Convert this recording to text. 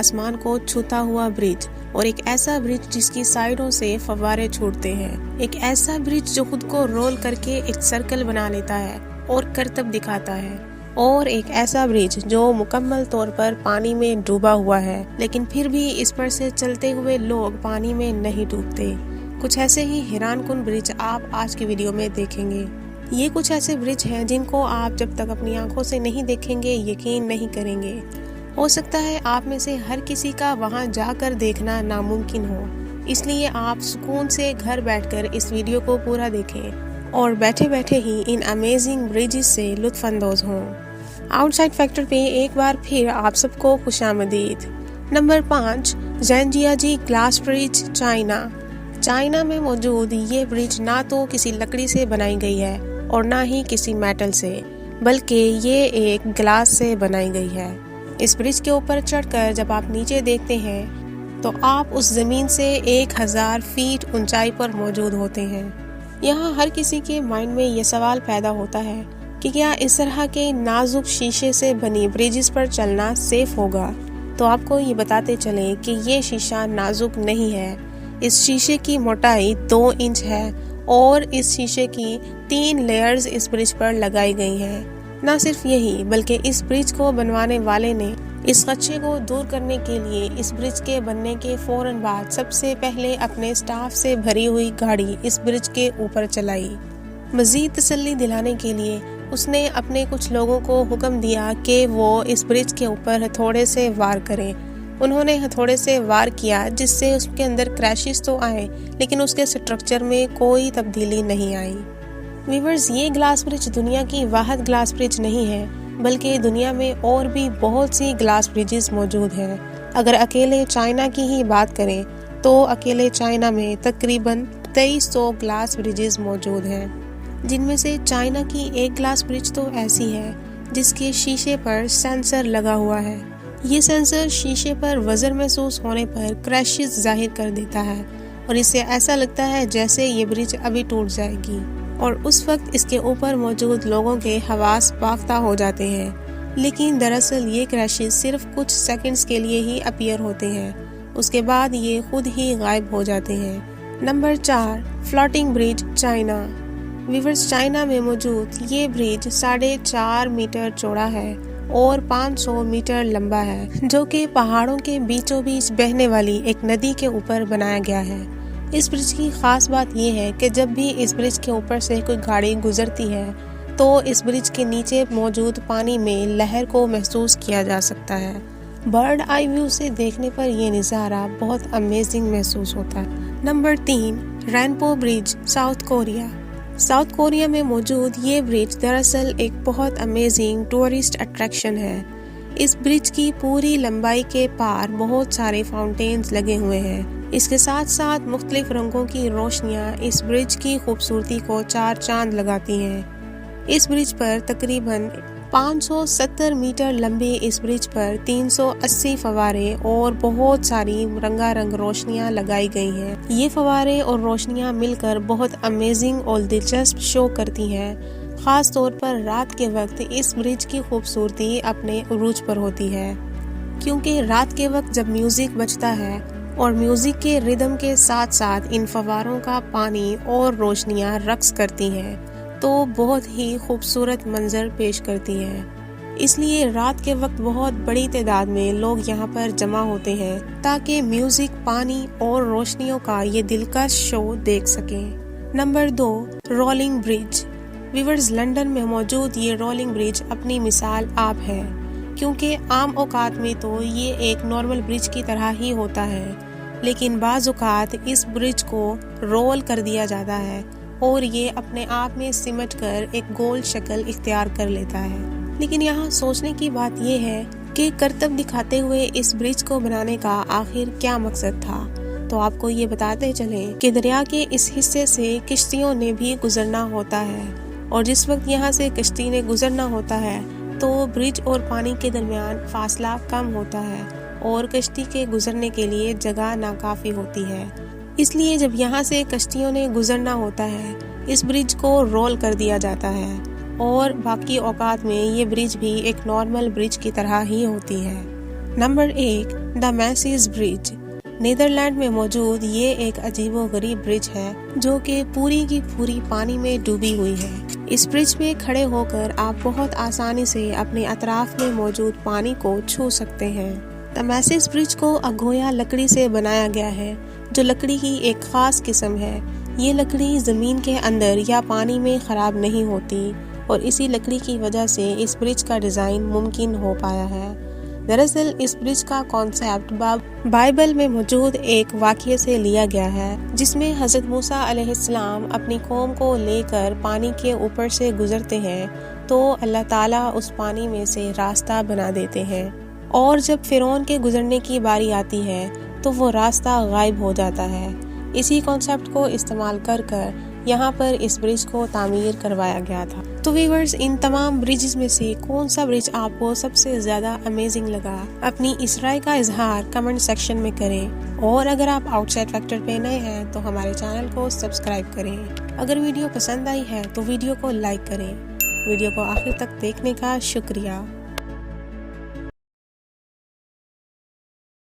आसमान को छूता हुआ ब्रिज, और एक ऐसा ब्रिज जिसकी साइडों से फव्वारे छूटते हैं। एक ऐसा ब्रिज जो खुद को रोल करके एक सर्कल बना लेता है और करतब दिखाता है, और एक ऐसा ब्रिज जो मुकम्मल तौर पर पानी में डूबा हुआ है, लेकिन फिर भी इस पर से चलते हुए लोग पानी में नहीं डूबते। कुछ ऐसे ही हैरानकुन ब्रिज आप आज की वीडियो में देखेंगे। ये कुछ ऐसे ब्रिज हैं जिनको आप जब तक अपनी आंखों से नहीं देखेंगे यकीन नहीं करेंगे। हो सकता है आप में से हर किसी का वहां जाकर देखना नामुमकिन हो, इसलिए आप सुकून से घर बैठकर इस वीडियो को पूरा देखें और बैठे बैठे ही इन अमेजिंग ब्रिजेस से लुत्फ अंदोज हों। आउटसाइड फैक्टर पे एक बार फिर आप सबको खुशामदीद। नंबर 5, ज़ेनजियाजी ग्लास ब्रिज, चाइना में मौजूद ये ब्रिज ना तो किसी लकड़ी से बनाई गई है और ना ही किसी मेटल से, बल्कि ये एक ग्लास से बनाई गई है। इस ब्रिज के ऊपर चढ़कर जब आप नीचे देखते हैं तो आप उस जमीन से 1000 फीट ऊंचाई पर मौजूद होते हैं। यहाँ हर किसी के माइंड में ये सवाल पैदा होता है कि क्या इस तरह के नाजुक शीशे से बनी ब्रिजेस पर चलना सेफ होगा। तो आपको ये बताते चलें कि ये शीशा नाजुक नहीं है। इस शीशे की मोटाई 2 इंच है और इस शीशे की 3 लेयर्स इस ब्रिज पर लगाई गई हैं। न सिर्फ यही, बल्कि इस ब्रिज को बनवाने वाले ने इस खदशे को दूर करने के लिए इस ब्रिज के बनने के फौरन बाद सबसे पहले अपने स्टाफ से भरी हुई गाड़ी इस ब्रिज के ऊपर चलाई। मजीद तसल्ली दिलाने के लिए उसने अपने कुछ लोगों को हुक्म दिया कि वो इस ब्रिज के ऊपर हथौड़े से वार करें। उन्होंने हथौड़े से वार किया, जिससे उसके अंदर क्रैशेस तो आए, लेकिन उसके स्ट्रक्चर में कोई तब्दीली नहीं आई। व्यूअर्स, ये ग्लास ब्रिज दुनिया की वाहिद ग्लास ब्रिज नहीं है, बल्कि दुनिया में और भी बहुत सी ग्लास ब्रिजेस मौजूद हैं। अगर अकेले चाइना की ही बात करें तो अकेले चाइना में तकरीबन 2300 ग्लास ब्रिजेस मौजूद हैं, जिनमें से चाइना की एक ग्लास ब्रिज तो ऐसी है जिसके शीशे पर सेंसर लगा हुआ है। ये सेंसर शीशे पर वजन महसूस होने पर क्रैशेस जाहिर कर देता है और इससे ऐसा लगता है जैसे ये ब्रिज अभी टूट जाएगी, और उस वक्त इसके ऊपर मौजूद लोगों के हवास बाख्ता हो जाते हैं। लेकिन दरअसल ये क्रैशेस सिर्फ कुछ सेकंड्स के लिए ही अपीयर होते हैं, उसके बाद ये खुद ही गायब हो जाते हैं। Number 4, floating bridge, China. Viewers, China में मौजूद ये ब्रिज 4.5 मीटर चौड़ा है और 500 मीटर लंबा है, जो कि पहाड़ों के बीचों बीच बहने वाली एक नदी के ऊपर बनाया गया है। इस ब्रिज की खास बात यह है कि जब भी इस ब्रिज के ऊपर से कोई गाड़ी गुजरती है तो इस ब्रिज के नीचे मौजूद पानी में लहर को महसूस किया जा सकता है। बर्ड आई व्यू से देखने पर यह नज़ारा बहुत अमेजिंग महसूस होता है। नंबर 3, रेनपो ब्रिज, साउथ कोरिया में मौजूद ये ब्रिज दरअसल एक बहुत अमेजिंग टूरिस्ट अट्रैक्शन है। इस ब्रिज की पूरी लंबाई के पार बहुत सारे फाउंटेन्स लगे हुए हैं। इसके साथ साथ मुख्तलिफ रंगों की रोशनियां इस ब्रिज की खूबसूरती को 4 चांद लगाती हैं। इस ब्रिज पर तकरीबन 570 मीटर लंबे इस ब्रिज पर 380 फव्वारे और बहुत सारी रंगारंग रोशनियां लगाई गई हैं। ये फव्वारे और रोशनियां मिलकर बहुत अमेजिंग और दिलचस्प शो करती हैं। खास तौर पर रात के वक्त इस ब्रिज की खूबसूरती अपने उरूज पर होती है, क्योंकि रात के वक्त जब म्यूजिक बजता है और म्यूजिक के रिदम के साथ साथ इन फव्वारों का पानी और रोशनियां रक्स करती हैं तो बहुत ही खूबसूरत मंजर पेश करती हैं। इसलिए रात के वक्त बहुत बड़ी तादाद में लोग यहाँ पर जमा होते हैं ताकि म्यूजिक, पानी और रोशनियों का ये दिलकश शो देख सकें। Number 2, rolling bridge. Viewers, London में मौजूद ये रोलिंग ब्रिज अपनी मिसाल आप है, क्योंकि आम औकात में तो ये एक नॉर्मल ब्रिज की तरह ही होता है, लेकिन बाज़ औकात इस ब्रिज को रोल कर दिया जाता है और ये अपने आप में सिमट कर एक गोल शक्ल इख्तियार कर लेता है। लेकिन यहाँ सोचने की बात यह है कि करतब दिखाते हुए इस ब्रिज को बनाने का आखिर क्या मकसद था। तो आपको ये बताते चलें कि दरिया के इस हिस्से से किश्तियों ने भी गुजरना होता है, और जिस वक्त यहाँ से कश्ती ने गुजरना होता है तो ब्रिज और पानी के दरमियान फासला कम होता है और कश्ती के गुजरने के लिए जगह नाकाफी होती है। इसलिए जब यहाँ से कश्तियों ने गुजरना होता है इस ब्रिज को रोल कर दिया जाता है, और बाकी औकात में ये ब्रिज भी एक नॉर्मल ब्रिज की तरह ही होती है। नंबर 1, द मैसीज ब्रिज। नीदरलैंड में मौजूद ये एक अजीबोगरीब ब्रिज है जो कि पूरी की पूरी पानी में डूबी हुई है। इस ब्रिज में खड़े होकर आप बहुत आसानी से अपने अतराफ में मौजूद पानी को छू सकते हैं। द मैसीज ब्रिज को अगोया लकड़ी से बनाया गया है जो लकड़ी की एक खास किस्म है। ये लकड़ी जमीन के अंदर या पानी में खराब नहीं होती और इसी लकड़ी की वजह से इस ब्रिज का डिजाइन मुमकिन हो पाया है। दरअसल इस ब्रिज का कॉन्सेप्ट बाइबल में मौजूद एक वाक़ये से लिया गया है जिसमें हज़रत मूसा अलैहिस्सलाम अपनी कौम को लेकर पानी के ऊपर से गुजरते हैं तो अल्लाह ताला उस पानी में से रास्ता बना देते हैं और जब फिरौन के गुजरने की बारी आती है तो वो रास्ता गायब हो जाता है। इसी कॉन्सेप्ट को इस्तेमाल कर यहाँ पर इस ब्रिज को तामीर करवाया गया था। तो व्यूअर्स, इन तमाम ब्रिजेस में से कौन सा ब्रिज आपको सबसे ज्यादा अमेजिंग लगा? अपनी इस राय का इजहार कमेंट सेक्शन में करें और अगर आप आउटसाइड फैक्टर पे नए हैं तो हमारे चैनल को सब्सक्राइब करें। अगर वीडियो पसंद आई है तो वीडियो को लाइक करें। वीडियो को आखिर तक देखने का शुक्रिया।